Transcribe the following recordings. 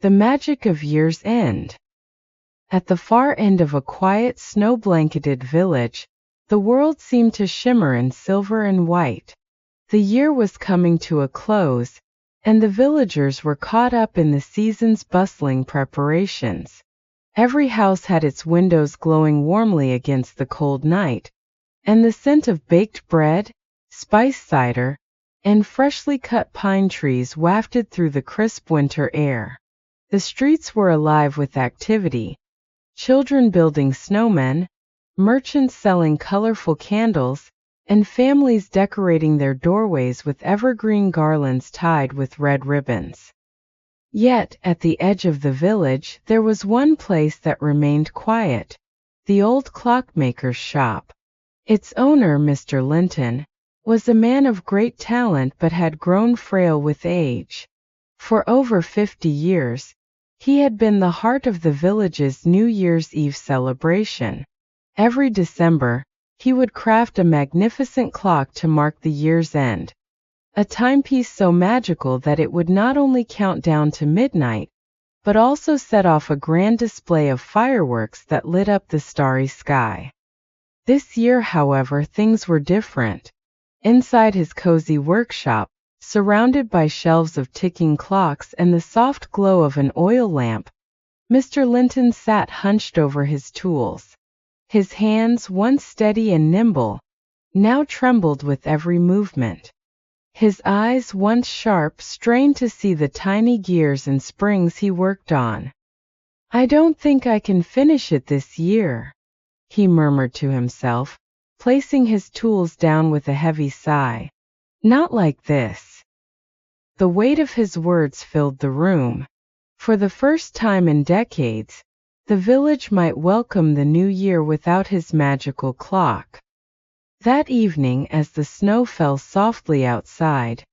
The magic of year's end. At the far end of a quiet, snow-blanketed village, the world seemed to shimmer in silver and white. The year was coming to a close, and the villagers were caught up in the season's bustling preparations. Every house had its windows glowing warmly against the cold night, and the scent of baked bread, spiced cider, and freshly cut pine trees wafted through the crisp winter air. The streets were alive with activity. Children building snowmen, merchants selling colorful candles, and families decorating their doorways with evergreen garlands tied with red ribbons. Yet, at the edge of the village, there was one place that remained quiet: the old clockmaker's shop. Its owner, Mr. Linton, was a man of great talent but had grown frail with age. For over 50 years, he had been the heart of the village's New Year's Eve celebration. Every December, he would craft a magnificent clock to mark the year's end, a timepiece so magical that it would not only count down to midnight, but also set off a grand display of fireworks that lit up the starry sky. This year, however, things were different. Inside his cozy workshop, surrounded by shelves of ticking clocks and the soft glow of an oil lamp, Mr. Linton sat hunched over his tools. His hands, once steady and nimble, now trembled with every movement. His eyes, once sharp, strained to see the tiny gears and springs he worked on. "I don't think I can finish it this year," he murmured to himself, placing his tools down with a heavy sigh. "Not like this." The weight of his words filled the room. For the first time in decades, the village might welcome the new year without his magical clock. That evening, as the snow fell softly outside,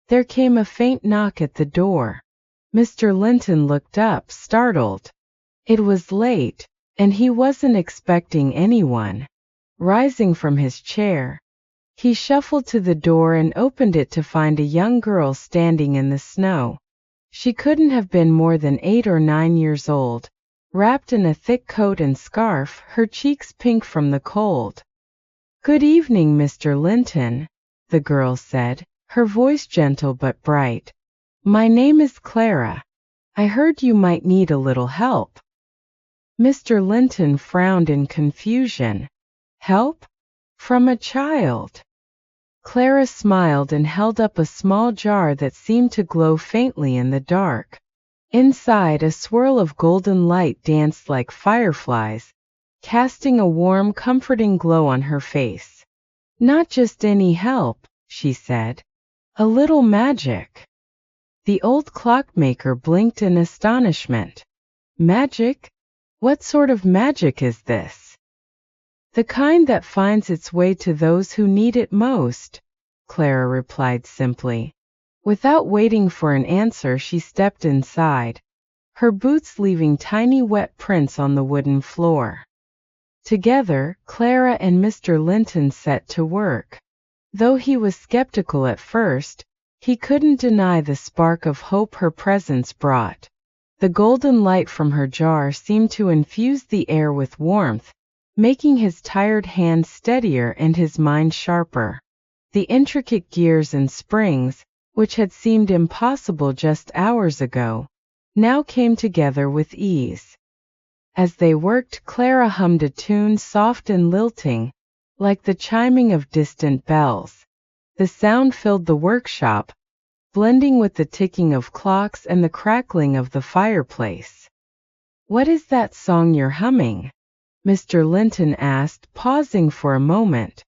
there came a faint knock at the door. Mr. Linton looked up, startled. It was late, and he wasn't expecting anyone. Rising from his chair, he shuffled to the door and opened it to find a young girl standing in the snow. She couldn't have been more than 8 or 9 years old, wrapped in a thick coat and scarf, her cheeks pink from the cold. "Good evening, Mr. Linton," the girl said, her voice gentle but bright. "My name is Clara. I heard you might need a little help." Mr. Linton frowned in confusion. "Help? From a child?" Clara smiled and held up a small jar that seemed to glow faintly in the dark. Inside, a swirl of golden light danced like fireflies, casting a warm, comforting glow on her face. "Not just any help," she said. "A little magic." The old clockmaker blinked in astonishment. "Magic? What sort of magic is this?" "The kind that finds its way to those who need it most," Clara replied simply. Without waiting for an answer, she stepped inside, her boots leaving tiny wet prints on the wooden floor. Together, Clara and Mr. Linton set to work. Though he was skeptical at first, he couldn't deny the spark of hope her presence brought. The golden light from her jar seemed to infuse the air with warmth, making his tired hands steadier and his mind sharper. The intricate gears and springs, which had seemed impossible just hours ago, now came together with ease. As they worked, Clara hummed a tune soft and lilting, like the chiming of distant bells. The sound filled the workshop, blending with the ticking of clocks and the crackling of the fireplace. "What is that song you're humming?" Mr. Linton asked, pausing for a moment.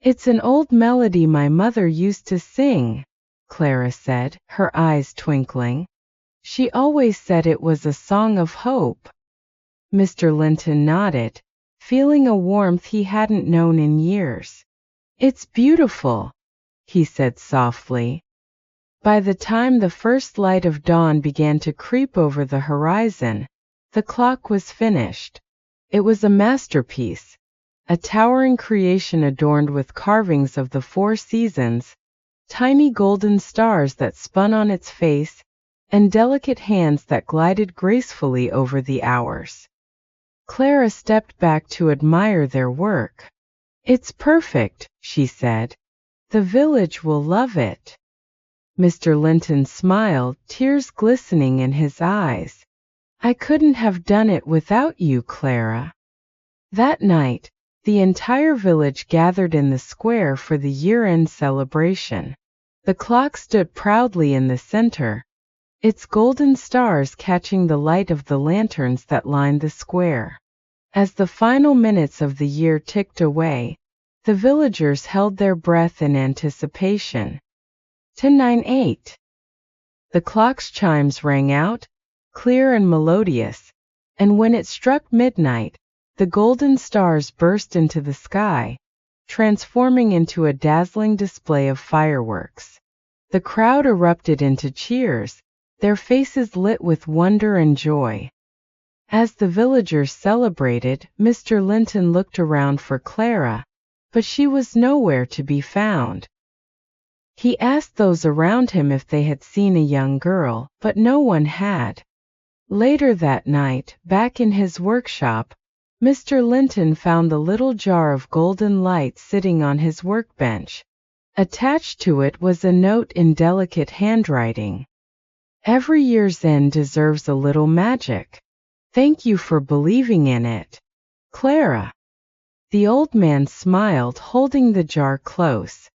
"It's an old melody my mother used to sing," Clara said, her eyes twinkling. "She always said it was a song of hope." Mr. Linton nodded, feeling a warmth he hadn't known in years. "It's beautiful," he said softly. By the time the first light of dawn began to creep over the horizon, the clock was finished. It was a masterpiece, a towering creation adorned with carvings of the 4 seasons, tiny golden stars that spun on its face, and delicate hands that glided gracefully over the hours. Clara stepped back to admire their work. "It's perfect," she said. "The village will love it." Mr. Linton smiled, tears glistening in his eyes. "I couldn't have done it without you, Clara." That night, the entire village gathered in the square for the year-end celebration. The clock stood proudly in the center, its golden stars catching the light of the lanterns that lined the square. As the final minutes of the year ticked away, the villagers held their breath in anticipation. 10:08. The clock's chimes rang out, clear and melodious, and when it struck midnight, the golden stars burst into the sky, transforming into a dazzling display of fireworks. The crowd erupted into cheers, their faces lit with wonder and joy. As the villagers celebrated, Mr. Linton looked around for Clara, but she was nowhere to be found. He asked those around him if they had seen a young girl, but no one had. Later that night, back in his workshop, Mr. Linton found the little jar of golden light sitting on his workbench. Attached to it was a note in delicate handwriting. "Every year's end deserves a little magic. Thank you for believing in it, Clara." The old man smiled, holding the jar close.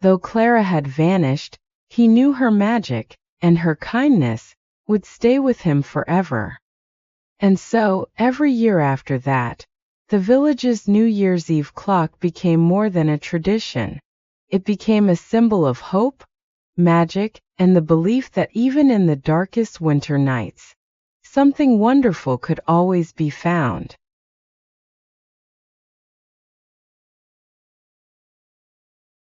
Though Clara had vanished, he knew her magic, and her kindness, would stay with him forever. And so, every year after that, the village's New Year's Eve clock became more than a tradition. It became a symbol of hope, magic, and the belief that even in the darkest winter nights, something wonderful could always be found.